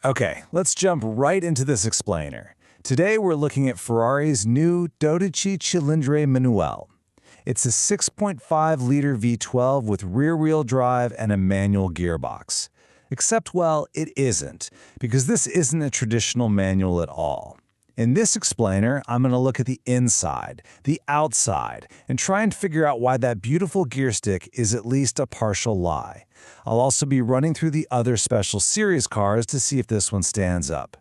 Okay, let's jump right into this explainer. Today we're looking at Ferrari's new Dodici Cilindri Manuale. It's a 6.5-liter V12 with rear-wheel drive and a manual gearbox. Except, well, it isn't, because this isn't a traditional manual at all. In this explainer, I'm going to look at the inside, the outside, and try and figure out why that beautiful gear stick is at least a partial lie. I'll also be running through the other special series cars to see if this one stands up.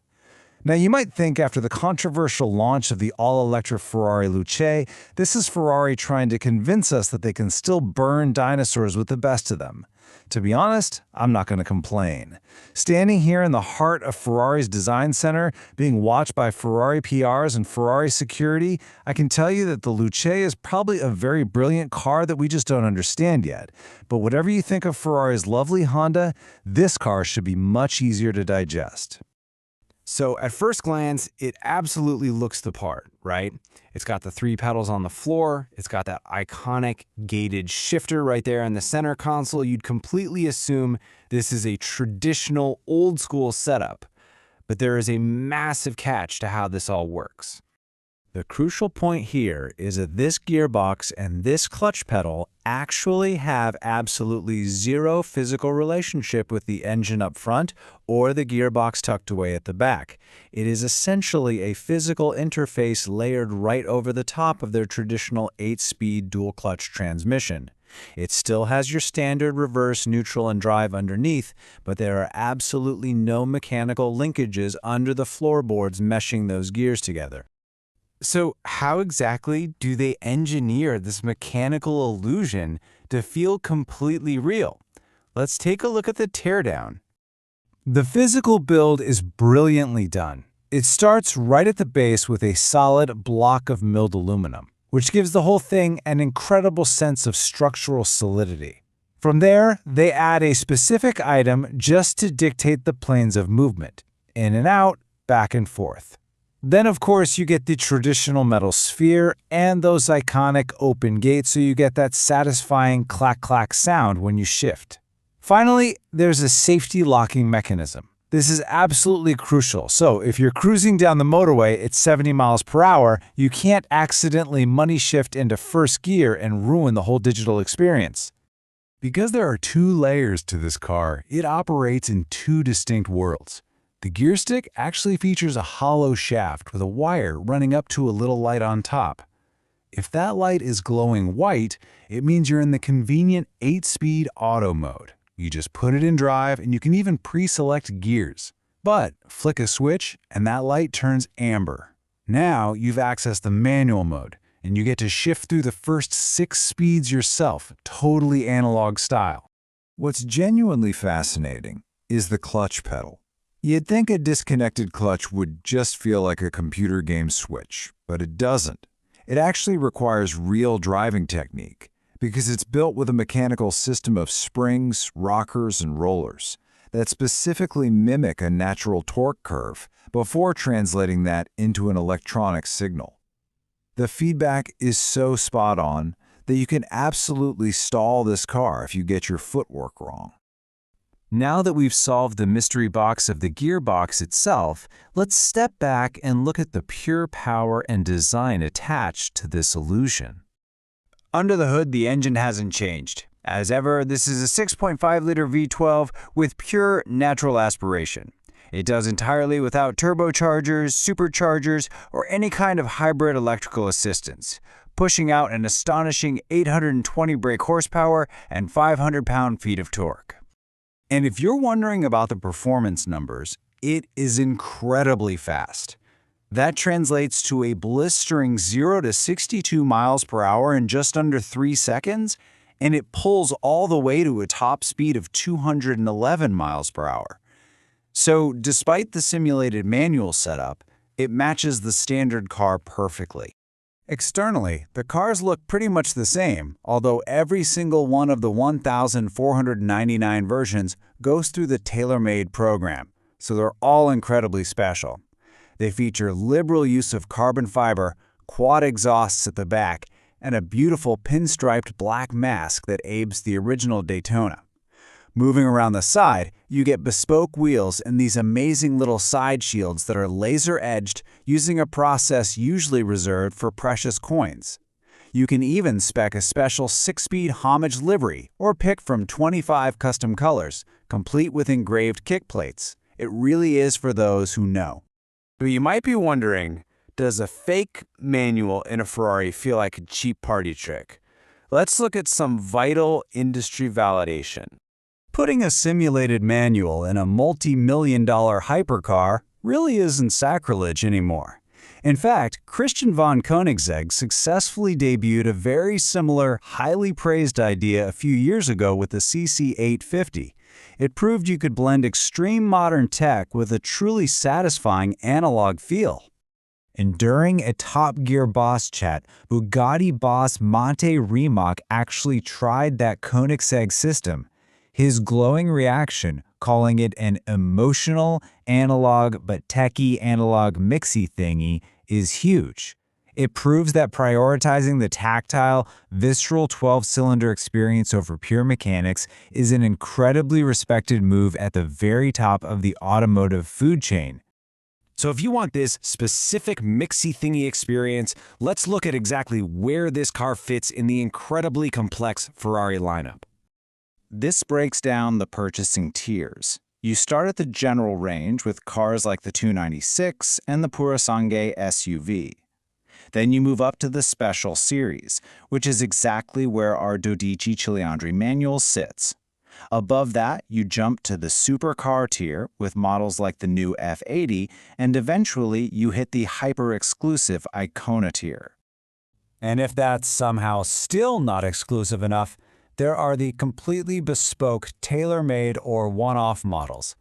Now, you might think after the controversial launch of the all-electric Ferrari Luce, this is Ferrari trying to convince us that they can still burn dinosaurs with the best of them. To be honest, I'm not going to complain. Standing here in the heart of Ferrari's design center, being watched by Ferrari PRs and Ferrari security, I can tell you that the Luce is probably a very brilliant car that we just don't understand yet. But whatever you think of Ferrari's lovely Honda, this car should be much easier to digest. So at first glance, it absolutely looks the part, right? It's got the 3 pedals on the floor. It's got that iconic gated shifter right there in the center console. You'd completely assume this is a traditional old school setup. But there is a massive catch to how this all works. The crucial point here is that this gearbox and this clutch pedal actually have absolutely zero physical relationship with the engine up front or the gearbox tucked away at the back. It is essentially a physical interface layered right over the top of their traditional 8-speed dual-clutch transmission. It still has your standard reverse, neutral, and drive underneath, but there are absolutely no mechanical linkages under the floorboards meshing those gears together. So how exactly do they engineer this mechanical illusion to feel completely real? Let's take a look at the teardown. The physical build is brilliantly done. It starts right at the base with a solid block of milled aluminum, which gives the whole thing an incredible sense of structural solidity. From there, they add a specific item just to dictate the planes of movement, in and out, back and forth. Then, of course, you get the traditional metal sphere and those iconic open gates so you get that satisfying clack-clack sound when you shift. Finally, there's a safety locking mechanism. This is absolutely crucial, so if you're cruising down the motorway at 70 miles per hour, you can't accidentally money shift into first gear and ruin the whole digital experience. Because there are 2 layers to this car, it operates in 2 distinct worlds. The gear stick actually features a hollow shaft with a wire running up to a little light on top. If that light is glowing white, it means you're in the convenient 8-speed auto mode. You just put it in drive and you can even pre-select gears. But flick a switch and that light turns amber. Now you've accessed the manual mode and you get to shift through the first 6 speeds yourself, totally analog style. What's genuinely fascinating is the clutch pedal. You'd think a disconnected clutch would just feel like a computer game switch, but it doesn't. It actually requires real driving technique because it's built with a mechanical system of springs, rockers, and rollers that specifically mimic a natural torque curve before translating that into an electronic signal. The feedback is so spot on that you can absolutely stall this car if you get your footwork wrong. Now that we've solved the mystery box of the gearbox itself, let's step back and look at the pure power and design attached to this illusion. Under the hood, the engine hasn't changed. As ever, this is a 6.5-liter V12 with pure natural aspiration. It does entirely without turbochargers, superchargers, or any kind of hybrid electrical assistance, pushing out an astonishing 820 brake horsepower and 500 pound-feet of torque. And if you're wondering about the performance numbers, it is incredibly fast. That translates to a blistering 0 to 62 miles per hour in just under 3 seconds, and it pulls all the way to a top speed of 211 miles per hour. So despite the simulated manual setup, it matches the standard car perfectly. Externally, the cars look pretty much the same, although every single one of the 1,499 versions goes through the tailor-made program, so they're all incredibly special. They feature liberal use of carbon fiber, quad exhausts at the back, and a beautiful pinstriped black mask that apes the original Daytona. Moving around the side, you get bespoke wheels and these amazing little side shields that are laser-edged using a process usually reserved for precious coins. You can even spec a special 6-speed homage livery or pick from 25 custom colors, complete with engraved kick plates. It really is for those who know. But you might be wondering, does a fake manual in a Ferrari feel like a cheap party trick? Let's look at some vital industry validation. Putting a simulated manual in a multi-million-dollar hypercar really isn't sacrilege anymore. In fact, Christian von Koenigsegg successfully debuted a very similar, highly praised idea a few years ago with the CC850. It proved you could blend extreme modern tech with a truly satisfying analog feel. And during a Top Gear boss chat, Bugatti boss Monte Rimac actually tried that Koenigsegg system. His glowing reaction, calling it an emotional, analog but techie analog mixy thingy, is huge. It proves that prioritizing the tactile, visceral 12-cylinder experience over pure mechanics is an incredibly respected move at the very top of the automotive food chain. So if you want this specific mixy thingy experience, let's look at exactly where this car fits in the incredibly complex Ferrari lineup. This breaks down the purchasing tiers. You start at the general range with cars like the 296 and the Purosangue SUV. Then you move up to the Special Series, which is exactly where our Dodici Cilindri Manuale sits. Above that, you jump to the supercar tier with models like the new F80, and eventually you hit the hyper-exclusive Icona tier. And if that's somehow still not exclusive enough, there are the completely bespoke, tailor-made or one-off models.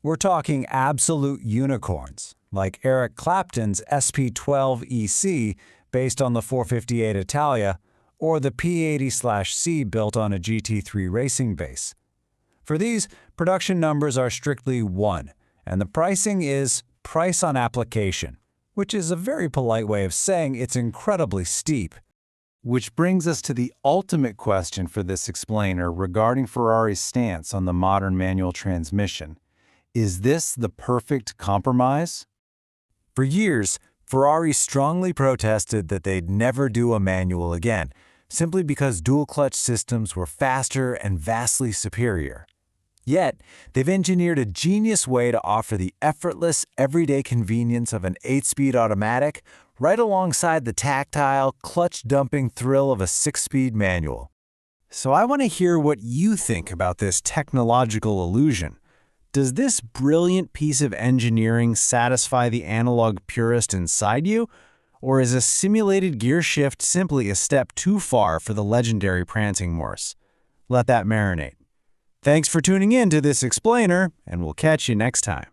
We're talking absolute unicorns, like Eric Clapton's SP12 EC based on the 458 Italia, or the P80/C built on a GT3 racing base. For these, production numbers are strictly 1, and the pricing is price on application, which is a very polite way of saying it's incredibly steep. Which brings us to the ultimate question for this explainer regarding Ferrari's stance on the modern manual transmission. Is this the perfect compromise? For years, Ferrari strongly protested that they'd never do a manual again, simply because dual-clutch systems were faster and vastly superior. Yet, they've engineered a genius way to offer the effortless, everyday convenience of an 8-speed automatic right alongside the tactile, clutch-dumping thrill of a 6-speed manual. So I want to hear what you think about this technological illusion. Does this brilliant piece of engineering satisfy the analog purist inside you? Or is a simulated gear shift simply a step too far for the legendary prancing Morse? Let that marinate. Thanks for tuning in to this explainer, and we'll catch you next time.